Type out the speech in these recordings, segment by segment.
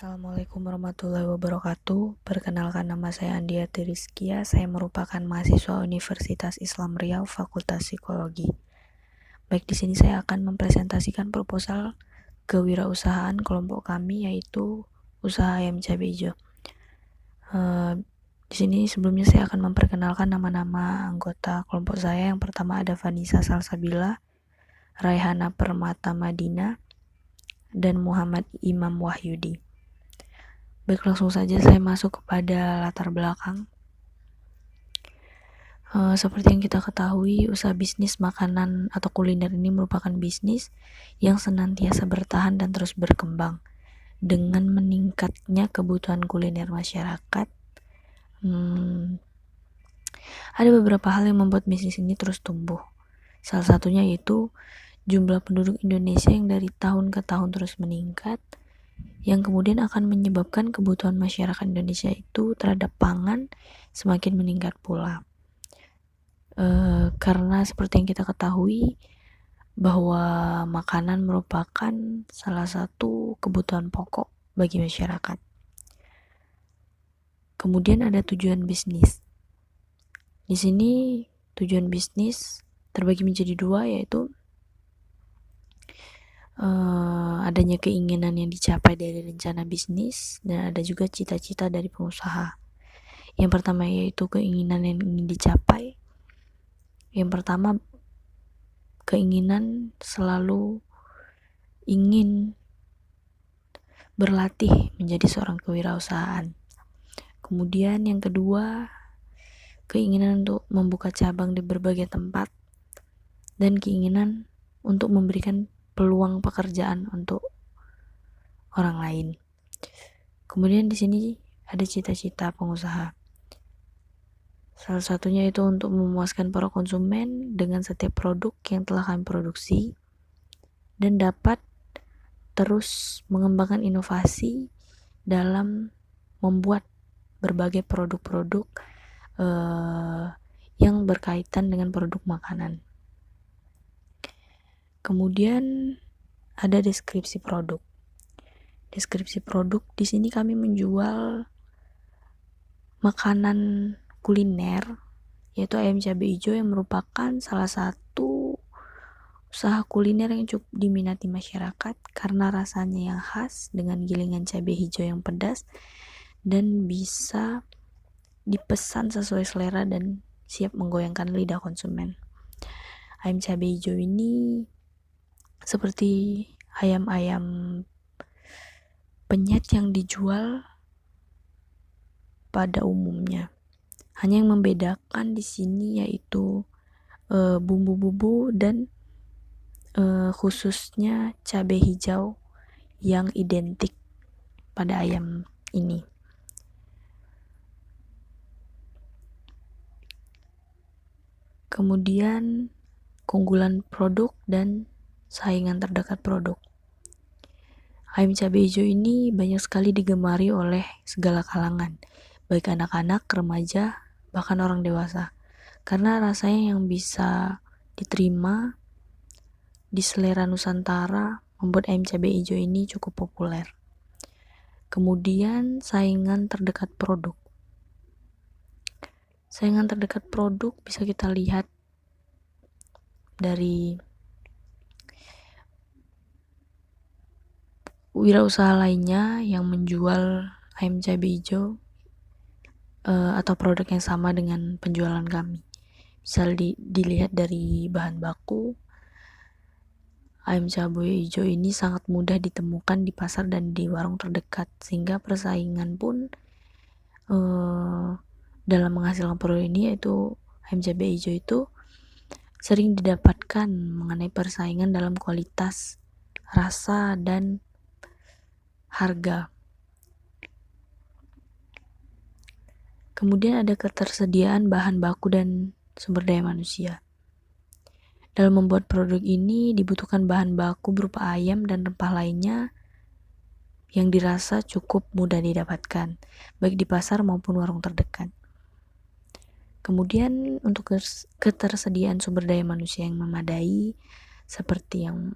Assalamualaikum warahmatullahi wabarakatuh. Perkenalkan, nama saya Andiati Rizkia. Saya merupakan mahasiswa Universitas Islam Riau, Fakultas Psikologi. Baik, di sini saya akan mempresentasikan proposal kewirausahaan kelompok kami, yaitu usaha ayam cabai hijau. Di sini sebelumnya saya akan memperkenalkan nama-nama anggota kelompok saya. Yang pertama ada Vanessa Salsabila, Raihana Permata Madina, dan Muhammad Imam Wahyudi. Baik, langsung saja saya masuk kepada latar belakang. Seperti yang kita ketahui, usaha bisnis makanan atau kuliner ini merupakan bisnis yang senantiasa bertahan dan terus berkembang. Dengan meningkatnya kebutuhan kuliner masyarakat, ada beberapa hal yang membuat bisnis ini terus tumbuh. Salah satunya yaitu jumlah penduduk Indonesia yang dari tahun ke tahun terus meningkat, yang kemudian akan menyebabkan kebutuhan masyarakat Indonesia itu terhadap pangan semakin meningkat pula. Karena seperti yang kita ketahui bahwa makanan merupakan salah satu kebutuhan pokok bagi masyarakat. Kemudian ada tujuan bisnis. Di sini tujuan bisnis terbagi menjadi dua, yaitu adanya keinginan yang dicapai dari rencana bisnis, dan ada juga cita-cita dari pengusaha. Yang pertama yaitu keinginan yang ingin dicapai. Yang pertama, keinginan selalu ingin berlatih menjadi seorang kewirausahaan. Kemudian yang kedua, keinginan untuk membuka cabang di berbagai tempat, dan keinginan untuk memberikan peluang pekerjaan untuk orang lain. Kemudian di sini ada cita-cita pengusaha. Salah satunya itu untuk memuaskan para konsumen dengan setiap produk yang telah kami produksi, dan dapat terus mengembangkan inovasi dalam membuat berbagai produk-produk yang berkaitan dengan produk makanan. Kemudian ada deskripsi produk. Deskripsi produk di sini kami menjual makanan kuliner, yaitu ayam cabai hijau, yang merupakan salah satu usaha kuliner yang cukup diminati masyarakat karena rasanya yang khas dengan gilingan cabai hijau yang pedas dan bisa dipesan sesuai selera dan siap menggoyangkan lidah konsumen. Ayam cabai hijau ini seperti ayam-ayam penyet yang dijual pada umumnya. Hanya yang membedakan di sini yaitu bumbu-bumbu dan khususnya cabai hijau yang identik pada ayam ini. Kemudian keunggulan produk dan saingan terdekat produk. Ayam cabai hijau ini banyak sekali digemari oleh segala kalangan, baik anak-anak, remaja, bahkan orang dewasa, karena rasanya yang bisa diterima di selera Nusantara membuat ayam cabai hijau ini cukup populer. Kemudian saingan terdekat produk. Saingan terdekat produk bisa kita lihat dari wirausaha lainnya yang menjual ayam cabai hijau atau produk yang sama dengan penjualan kami. Bisa dilihat dari bahan baku. Ayam cabai hijau ini sangat mudah ditemukan di pasar dan di warung terdekat, sehingga persaingan pun dalam menghasilkan produk ini, yaitu ayam cabai hijau itu sering didapatkan mengenai persaingan dalam kualitas, rasa, dan harga. Kemudian ada ketersediaan bahan baku dan sumber daya manusia. Dalam membuat produk ini dibutuhkan bahan baku berupa ayam dan rempah lainnya yang dirasa cukup mudah didapatkan, baik di pasar maupun warung terdekat. Kemudian untuk ketersediaan sumber daya manusia yang memadai, seperti yang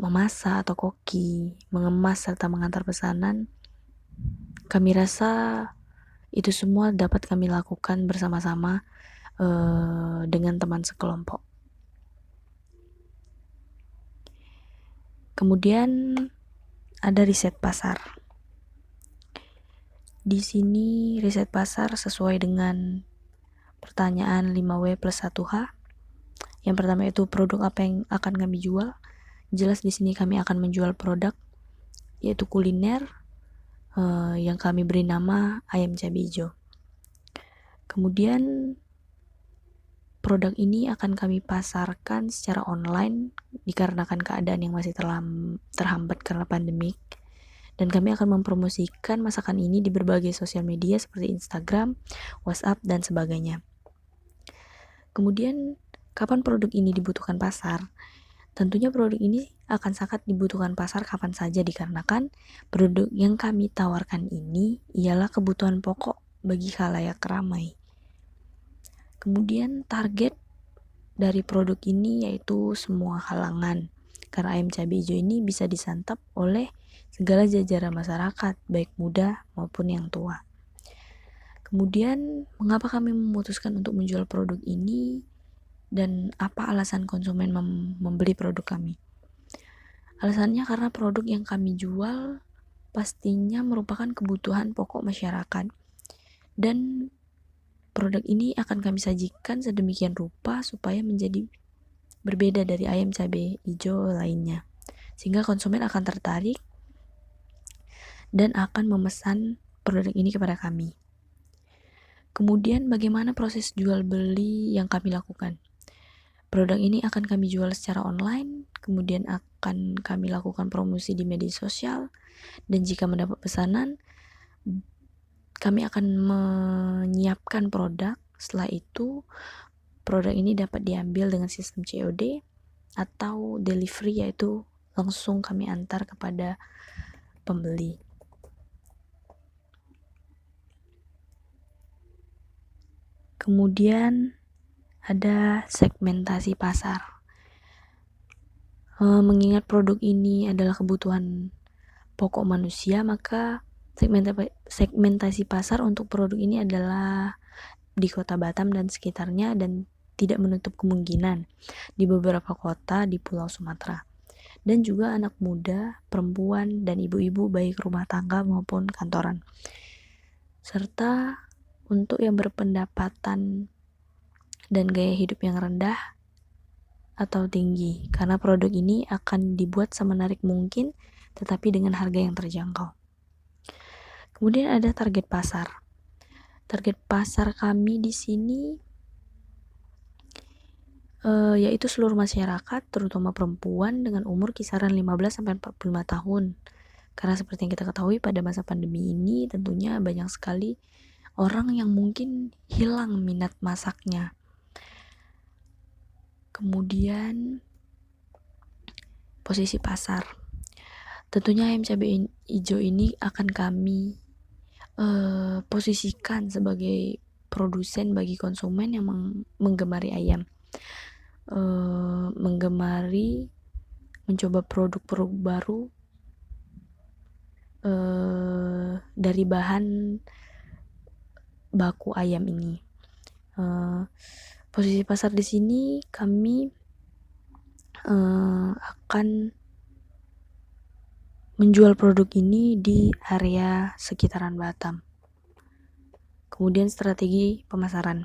memasak atau koki, mengemas, serta mengantar pesanan, kami rasa itu semua dapat kami lakukan bersama-sama dengan teman sekelompok. Kemudian ada riset pasar. Di sini riset pasar sesuai dengan pertanyaan 5W plus 1H. Yang pertama itu produk apa yang akan kami jual. Jelas di sini kami akan menjual produk yaitu kuliner yang kami beri nama ayam cabai hijau. Kemudian produk ini akan kami pasarkan secara online dikarenakan keadaan yang masih terhambat karena pandemik. Dan kami akan mempromosikan masakan ini di berbagai sosial media seperti Instagram, WhatsApp, dan sebagainya. Kemudian, kapan produk ini dibutuhkan pasar? Tentunya produk ini akan sangat dibutuhkan pasar kapan saja dikarenakan produk yang kami tawarkan ini ialah kebutuhan pokok bagi khalayak ramai. Kemudian target dari produk ini yaitu semua kalangan, karena ayam cabai hijau ini bisa disantap oleh segala jajaran masyarakat, baik muda maupun yang tua. Kemudian, mengapa kami memutuskan untuk menjual produk ini dan apa alasan konsumen membeli produk kami? Alasannya karena produk yang kami jual pastinya merupakan kebutuhan pokok masyarakat dan produk ini akan kami sajikan sedemikian rupa supaya menjadi berbeda dari ayam cabai hijau lainnya, sehingga konsumen akan tertarik dan akan memesan produk ini kepada kami. Kemudian bagaimana proses jual beli yang kami lakukan? Produk ini akan kami jual secara online, kemudian akan kami lakukan promosi di media sosial, dan jika mendapat pesanan, kami akan menyiapkan produk. Setelah itu, produk ini dapat diambil dengan sistem COD atau delivery, yaitu langsung kami antar kepada pembeli. Kemudian ada segmentasi pasar. Mengingat produk ini adalah kebutuhan pokok manusia, maka segmentasi pasar untuk produk ini adalah di Kota Batam dan sekitarnya dan tidak menutup kemungkinan di beberapa kota di Pulau Sumatera. Dan juga anak muda, perempuan, dan ibu-ibu baik rumah tangga maupun kantoran. Serta untuk yang berpendapatan dan gaya hidup yang rendah atau tinggi, karena produk ini akan dibuat semenarik mungkin tetapi dengan harga yang terjangkau. Kemudian ada target pasar. Target pasar kami di sini yaitu seluruh masyarakat, terutama perempuan dengan umur kisaran 15-45 tahun. Karena seperti yang kita ketahui pada masa pandemi ini tentunya banyak sekali orang yang mungkin hilang minat masaknya. Kemudian posisi pasar. Tentunya ayam cabai hijau ini akan kami posisikan sebagai produsen bagi konsumen yang menggemari ayam, menggemari mencoba produk-produk baru dari bahan baku ayam ini. Posisi pasar di sini kami akan menjual produk ini di area sekitaran Batam. Kemudian strategi pemasaran.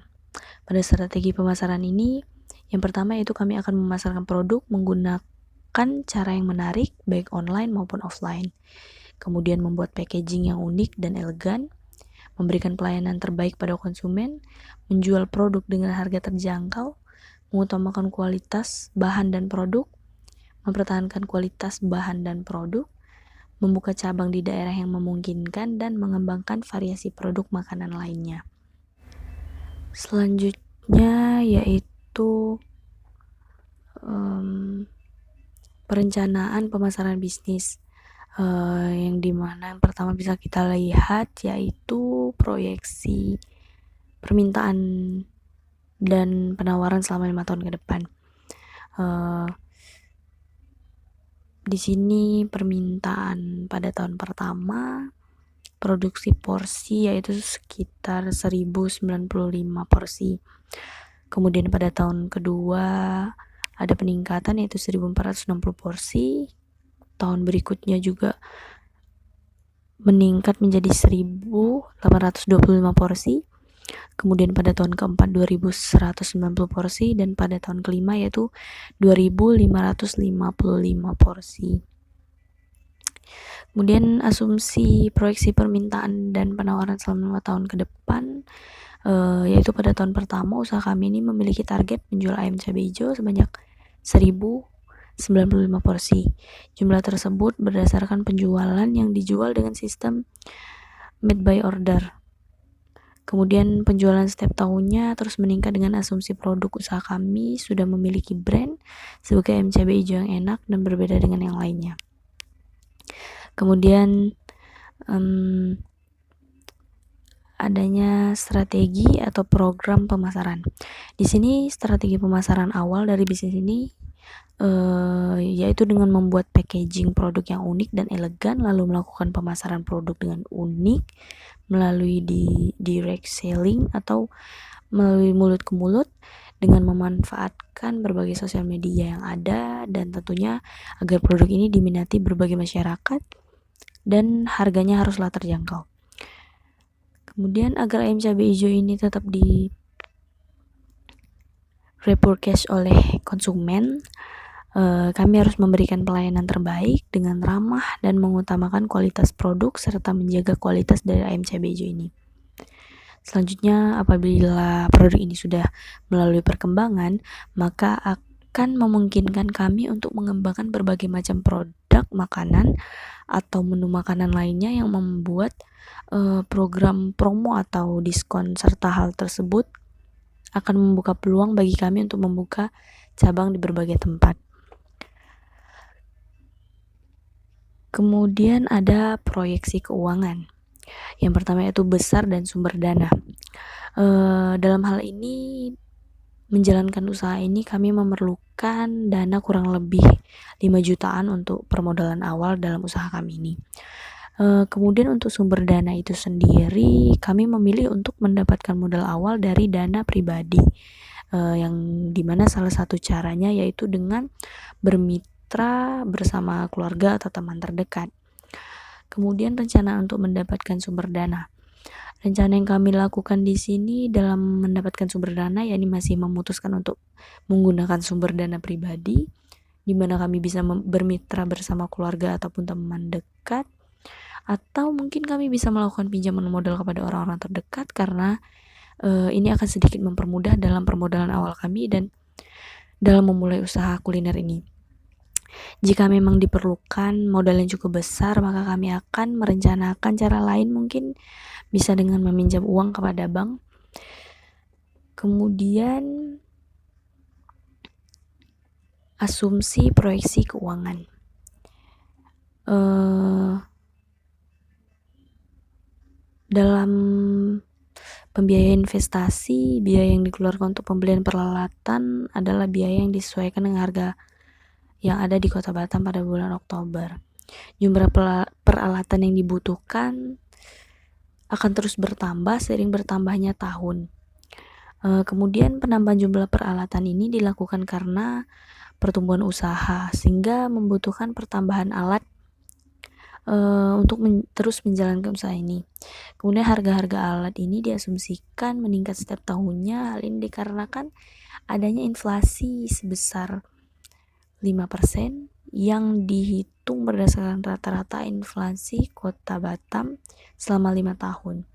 Pada strategi pemasaran ini, yang pertama yaitu kami akan memasarkan produk menggunakan cara yang menarik, baik online maupun offline. Kemudian membuat packaging yang unik dan elegan, memberikan pelayanan terbaik pada konsumen, menjual produk dengan harga terjangkau, mengutamakan kualitas bahan dan produk, mempertahankan kualitas bahan dan produk, membuka cabang di daerah yang memungkinkan, dan mengembangkan variasi produk makanan lainnya. Selanjutnya yaitu perencanaan pemasaran bisnis, yang dimana yang pertama bisa kita lihat yaitu proyeksi permintaan dan penawaran selama 5 tahun ke depan. Di sini permintaan pada tahun pertama produksi porsi yaitu sekitar 1095 porsi. Kemudian pada tahun kedua ada peningkatan yaitu 1460 porsi. Tahun berikutnya juga meningkat menjadi 1825 porsi. Kemudian pada tahun keempat 2190 porsi, dan pada tahun kelima yaitu 2555 porsi. Kemudian asumsi proyeksi permintaan dan penawaran selama 5 tahun ke depan, yaitu pada tahun pertama usaha kami ini memiliki target menjual ayam cabai hijau sebanyak 1095 porsi. Jumlah tersebut berdasarkan penjualan yang dijual dengan sistem made by order. Kemudian penjualan setiap tahunnya terus meningkat dengan asumsi produk usaha kami sudah memiliki brand sebagai ayam cabai hijau yang enak dan berbeda dengan yang lainnya. Kemudian adanya strategi atau program pemasaran. Di sini strategi pemasaran awal dari bisnis ini yaitu dengan membuat packaging produk yang unik dan elegan, lalu melakukan pemasaran produk dengan unik melalui direct selling atau melalui mulut ke mulut dengan memanfaatkan berbagai sosial media yang ada, dan tentunya agar produk ini diminati berbagai masyarakat dan harganya haruslah terjangkau. Kemudian agar ayam cabai hijau ini tetap di repurchase oleh konsumen, kami harus memberikan pelayanan terbaik dengan ramah dan mengutamakan kualitas produk serta menjaga kualitas dari ayam cabai hijau ini. Selanjutnya, apabila produk ini sudah melalui perkembangan, maka akan memungkinkan kami untuk mengembangkan berbagai macam produk makanan atau menu makanan lainnya yang membuat program promo atau diskon, serta hal tersebut akan membuka peluang bagi kami untuk membuka cabang di berbagai tempat. Kemudian ada proyeksi keuangan. Yang pertama yaitu besar dan sumber dana. Dalam hal ini, menjalankan usaha ini kami memerlukan dana kurang lebih 5 jutaan untuk permodalan awal dalam usaha kami ini. Kemudian untuk sumber dana itu sendiri, kami memilih untuk mendapatkan modal awal dari dana pribadi, yang dimana salah satu caranya yaitu dengan bermitra bersama keluarga atau teman terdekat. Kemudian rencana untuk mendapatkan sumber dana. Rencana yang kami lakukan di sini dalam mendapatkan sumber dana, yakni masih memutuskan untuk menggunakan sumber dana pribadi, di mana kami bisa bermitra bersama keluarga ataupun teman dekat, atau mungkin kami bisa melakukan pinjaman modal kepada orang-orang terdekat, karena ini akan sedikit mempermudah dalam permodalan awal kami dan dalam memulai usaha kuliner ini. Jika memang diperlukan modal yang cukup besar, maka kami akan merencanakan cara lain, mungkin bisa dengan meminjam uang kepada bank. Kemudian asumsi proyeksi keuangan. Dalam pembiayaan investasi, biaya yang dikeluarkan untuk pembelian peralatan adalah biaya yang disesuaikan dengan harga yang ada di Kota Batam pada bulan Oktober. Jumlah peralatan yang dibutuhkan akan terus bertambah seiring bertambahnya tahun. Kemudian penambahan jumlah peralatan ini dilakukan karena pertumbuhan usaha, sehingga membutuhkan pertambahan alat untuk terus menjalankan usaha ini. Kemudian harga-harga alat ini diasumsikan meningkat setiap tahunnya. Hal ini dikarenakan adanya inflasi sebesar 5% yang dihitung berdasarkan rata-rata inflasi Kota Batam selama 5 tahun.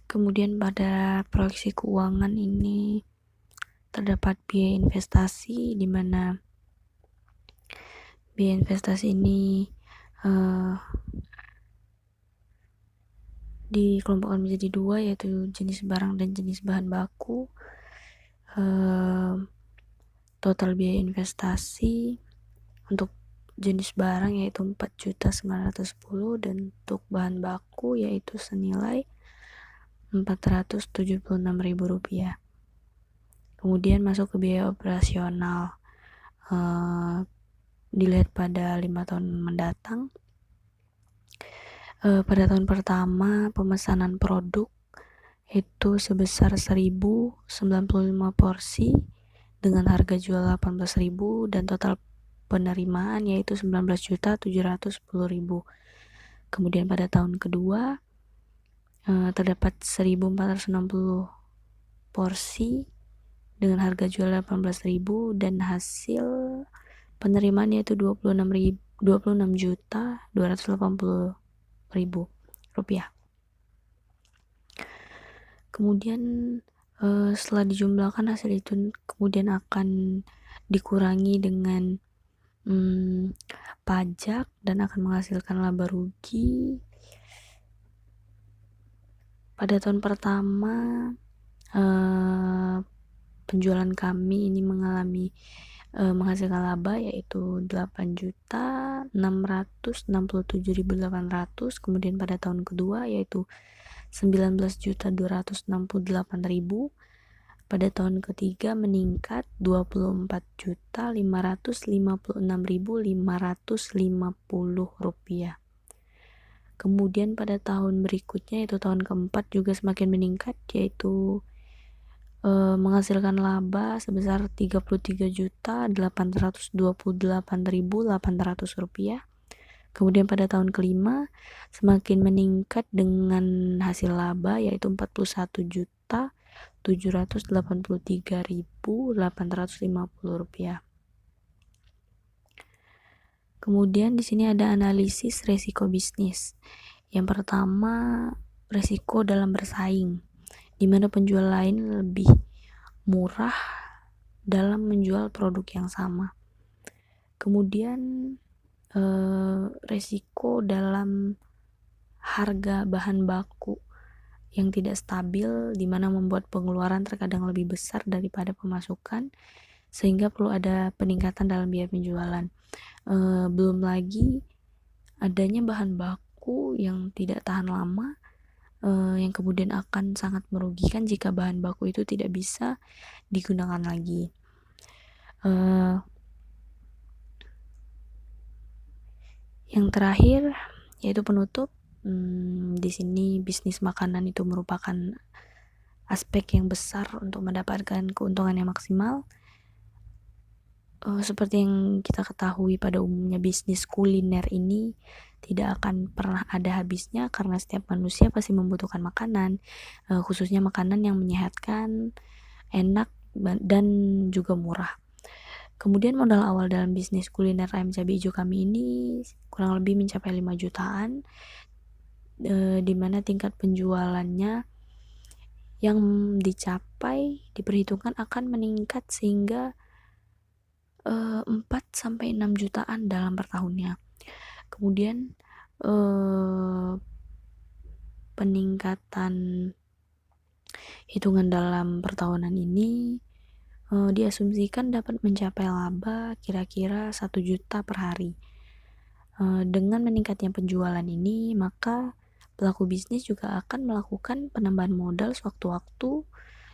Kemudian pada proyeksi keuangan ini terdapat biaya investasi, di mana biaya investasi ini dikelompokkan menjadi dua, yaitu jenis barang dan jenis bahan baku. Total biaya investasi untuk jenis barang yaitu 4.910.000 dan untuk bahan baku yaitu senilai Rp476.000. Kemudian masuk ke biaya operasional. Dilihat pada 5 tahun mendatang, Pada tahun pertama pemesanan produk itu sebesar 1.095 porsi dengan harga jual 18.000 dan total penerimaan yaitu 19.710.000. Kemudian pada tahun kedua terdapat 1.460 porsi dengan harga jual 18.000 dan hasil penerimaan yaitu 26.280.000 rupiah. Kemudian setelah dijumlahkan hasil itu kemudian akan dikurangi dengan pajak dan akan menghasilkan laba rugi. Pada tahun pertama penjualan kami ini mengalami menghasilkan laba yaitu 8.667.800. Kemudian pada tahun kedua yaitu 19.268.000. Pada tahun ketiga meningkat 24.556.550 rupiah. Kemudian pada tahun berikutnya yaitu tahun keempat juga semakin meningkat yaitu menghasilkan laba sebesar 33.828.800 rupiah. Kemudian pada tahun kelima semakin meningkat dengan hasil laba yaitu 41.783.850 rupiah. Kemudian di sini ada analisis resiko bisnis. Yang pertama, resiko dalam bersaing, di mana penjual lain lebih murah dalam menjual produk yang sama. Kemudian resiko dalam harga bahan baku yang tidak stabil, di mana membuat pengeluaran terkadang lebih besar daripada pemasukan, sehingga perlu ada peningkatan dalam biaya penjualan. Belum lagi adanya bahan baku yang tidak tahan lama, yang kemudian akan sangat merugikan jika bahan baku itu tidak bisa digunakan lagi. Yang terakhir yaitu penutup. Di sini bisnis makanan itu merupakan aspek yang besar untuk mendapatkan keuntungan yang maksimal. Seperti yang kita ketahui pada umumnya bisnis kuliner ini tidak akan pernah ada habisnya karena setiap manusia pasti membutuhkan makanan, khususnya makanan yang menyehatkan, enak, dan juga murah. Kemudian modal awal dalam bisnis kuliner ayam cabai hijau kami ini kurang lebih mencapai 5 jutaan, di mana tingkat penjualannya yang dicapai diperhitungkan akan meningkat sehingga 4-6 jutaan dalam per tahunnya. Kemudian peningkatan hitungan dalam pertahunan ini diasumsikan dapat mencapai laba kira-kira 1 juta per hari. Dengan meningkatnya penjualan ini, maka pelaku bisnis juga akan melakukan penambahan modal sewaktu-waktu,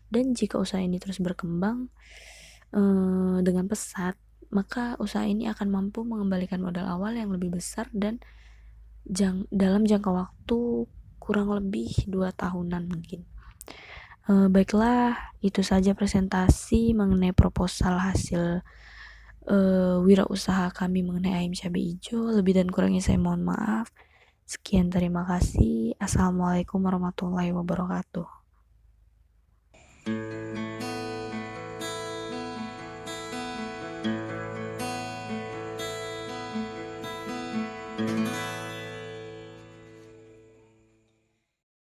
dan jika usaha ini terus berkembang dengan pesat, maka usaha ini akan mampu mengembalikan modal awal yang lebih besar dan dalam jangka waktu kurang lebih 2 tahunan mungkin. Baiklah, itu saja presentasi mengenai proposal hasil wirausaha kami mengenai ayam cabai hijau. Lebih dan kurangnya saya mohon maaf. Sekian, terima kasih. Assalamualaikum warahmatullahi wabarakatuh.